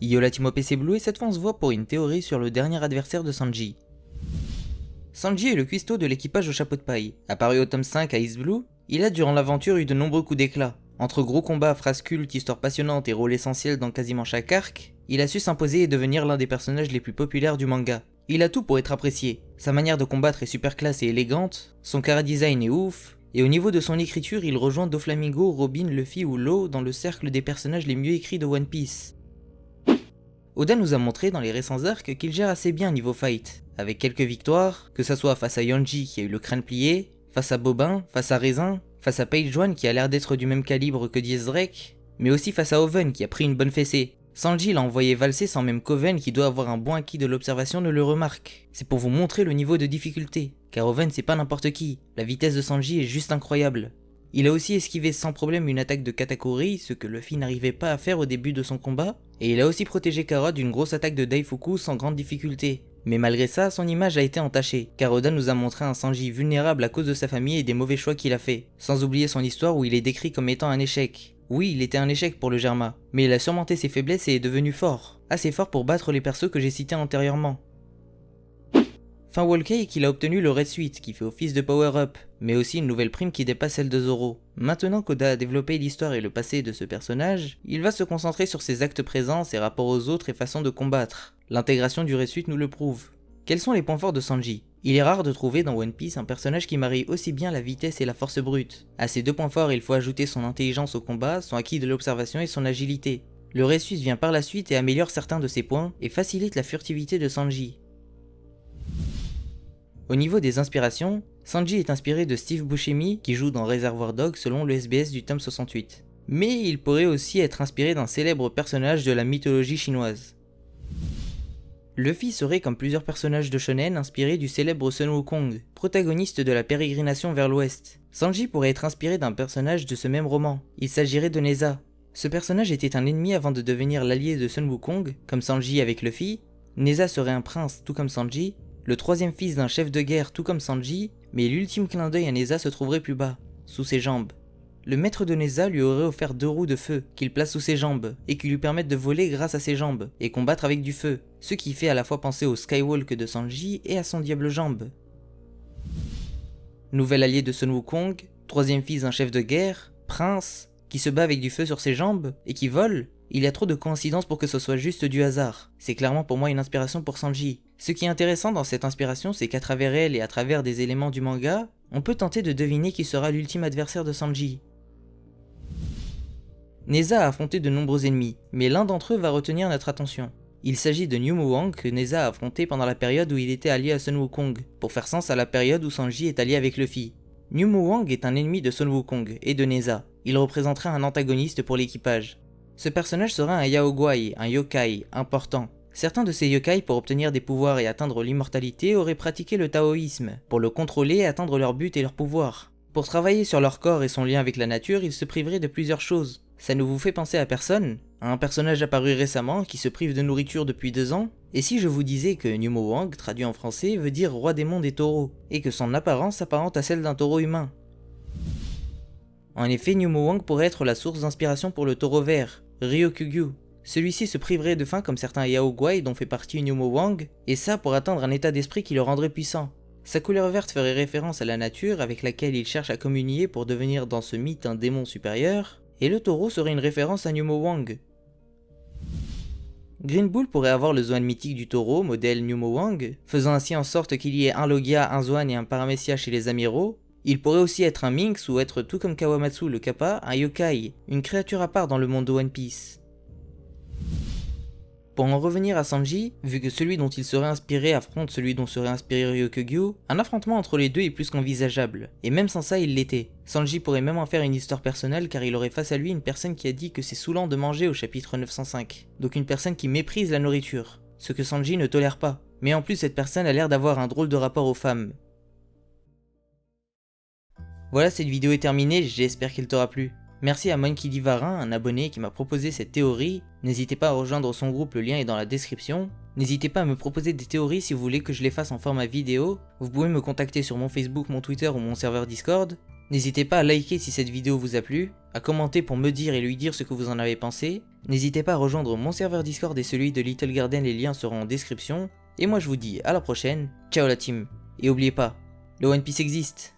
Yo la team OPC Blue et cette fois on se voit pour une théorie sur le dernier adversaire de Sanji. Sanji est le cuistot de l'équipage au chapeau de paille. Apparu au tome 5 à East Blue, il a durant l'aventure eu de nombreux coups d'éclat. Entre gros combats, phrases cultes, histoires passionnantes et rôles essentiels dans quasiment chaque arc, il a su s'imposer et devenir l'un des personnages les plus populaires du manga. Il a tout pour être apprécié. Sa manière de combattre est super classe et élégante, son chara-design est ouf, et au niveau de son écriture il rejoint Doflamingo, Robin, Luffy ou Law dans le cercle des personnages les mieux écrits de One Piece. Oda nous a montré dans les récents arcs qu'il gère assez bien niveau fight, avec quelques victoires, que ça soit face à Yonji qui a eu le crâne plié, face à Bobin, face à Raisin, face à Page One qui a l'air d'être du même calibre que Diez Drake, mais aussi face à Oven qui a pris une bonne fessée. Sanji l'a envoyé valser sans même qu'Oven qui doit avoir un bon acquis de l'observation ne le remarque. C'est pour vous montrer le niveau de difficulté, car Oven c'est pas n'importe qui, la vitesse de Sanji est juste incroyable. Il a aussi esquivé sans problème une attaque de Katakuri, ce que Luffy n'arrivait pas à faire au début de son combat, et il a aussi protégé Kara d'une grosse attaque de Daifuku sans grande difficulté. Mais malgré ça, son image a été entachée, car Oda nous a montré un Sanji vulnérable à cause de sa famille et des mauvais choix qu'il a fait, sans oublier son histoire où il est décrit comme étant un échec. Oui, il était un échec pour le Germa, mais il a surmonté ses faiblesses et est devenu fort, assez fort pour battre les persos que j'ai cités antérieurement. Fin Whole Cake, il a obtenu le Red Suite qui fait office de power-up, mais aussi une nouvelle prime qui dépasse celle de Zoro. Maintenant qu'Oda a développé l'histoire et le passé de ce personnage, il va se concentrer sur ses actes présents, ses rapports aux autres et façons de combattre. L'intégration du Red Suite nous le prouve. Quels sont les points forts de Sanji? Il est rare de trouver dans One Piece un personnage qui marie aussi bien la vitesse et la force brute. À ces deux points forts, il faut ajouter son intelligence au combat, son acquis de l'observation et son agilité. Le Red Suite vient par la suite et améliore certains de ces points et facilite la furtivité de Sanji. Au niveau des inspirations, Sanji est inspiré de Steve Buscemi qui joue dans Reservoir Dogs selon le SBS du tome 68. Mais il pourrait aussi être inspiré d'un célèbre personnage de la mythologie chinoise. Luffy serait comme plusieurs personnages de shonen inspiré du célèbre Sun Wukong, protagoniste de la pérégrination vers l'ouest. Sanji pourrait être inspiré d'un personnage de ce même roman, il s'agirait de Neza. Ce personnage était un ennemi avant de devenir l'allié de Sun Wukong, comme Sanji avec Luffy. Neza serait un prince tout comme Sanji, le troisième fils d'un chef de guerre tout comme Sanji, mais l'ultime clin d'œil à Neza se trouverait plus bas, sous ses jambes. Le maître de Neza lui aurait offert 2 roues de feu qu'il place sous ses jambes et qui lui permettent de voler grâce à ses jambes et combattre avec du feu, ce qui fait à la fois penser au Skywalk de Sanji et à son diable jambe. Nouvel allié de Sun Wukong, troisième fils d'un chef de guerre, prince, qui se bat avec du feu sur ses jambes et qui vole. Il y a trop de coïncidences pour que ce soit juste du hasard. C'est clairement pour moi une inspiration pour Sanji. Ce qui est intéressant dans cette inspiration, c'est qu'à travers elle et à travers des éléments du manga, on peut tenter de deviner qui sera l'ultime adversaire de Sanji. Neza a affronté de nombreux ennemis, mais l'un d'entre eux va retenir notre attention. Il s'agit de New Wang que Neza a affronté pendant la période où il était allié à Sun Wukong, pour faire sens à la période où Sanji est allié avec Luffy. New Wang est un ennemi de Sun Wukong et de Neza. Il représenterait un antagoniste pour l'équipage. Ce personnage sera un Yaoguai, un yokai, important. Certains de ces yokai, pour obtenir des pouvoirs et atteindre l'immortalité, auraient pratiqué le taoïsme, pour le contrôler et atteindre leur but et leur pouvoir. Pour travailler sur leur corps et son lien avec la nature, ils se priveraient de plusieurs choses. Ça ne vous fait penser à personne? À un personnage apparu récemment qui se prive de nourriture depuis 2 ans? Et si je vous disais que Nummo Wang, traduit en français, veut dire roi des monts des taureaux, et que son apparence s'apparente à celle d'un taureau humain? En effet, Nummo Wang pourrait être la source d'inspiration pour le taureau vert, Ryokugyu. Celui-ci se priverait de faim comme certains Yaoguai dont fait partie Nummo Wang, et ça pour atteindre un état d'esprit qui le rendrait puissant. Sa couleur verte ferait référence à la nature avec laquelle il cherche à communier pour devenir dans ce mythe un démon supérieur, et le taureau serait une référence à Nummo Wang. Green Bull pourrait avoir le Zoan mythique du taureau, modèle Nummo Wang, faisant ainsi en sorte qu'il y ait un Logia, un Zoan et un Paramecia chez les amiraux. Il pourrait aussi être un Minx ou être tout comme Kawamatsu le Kappa, un yokai, une créature à part dans le monde de One Piece. Pour en revenir à Sanji, vu que celui dont il serait inspiré affronte celui dont serait inspiré Ryokugyu, un affrontement entre les deux est plus qu'envisageable, et même sans ça il l'était. Sanji pourrait même en faire une histoire personnelle car il aurait face à lui une personne qui a dit que c'est saoulant de manger au chapitre 905, donc une personne qui méprise la nourriture, ce que Sanji ne tolère pas, mais en plus cette personne a l'air d'avoir un drôle de rapport aux femmes. Voilà, cette vidéo est terminée, j'espère qu'elle t'aura plu. Merci à Monkey D. Varin, un abonné qui m'a proposé cette théorie. N'hésitez pas à rejoindre son groupe, le lien est dans la description. N'hésitez pas à me proposer des théories si vous voulez que je les fasse en format vidéo. Vous pouvez me contacter sur mon Facebook, mon Twitter ou mon serveur Discord. N'hésitez pas à liker si cette vidéo vous a plu, à commenter pour me dire et lui dire ce que vous en avez pensé. N'hésitez pas à rejoindre mon serveur Discord et celui de Little Garden, les liens seront en description. Et moi je vous dis à la prochaine, ciao la team. Et oubliez pas, le One Piece existe.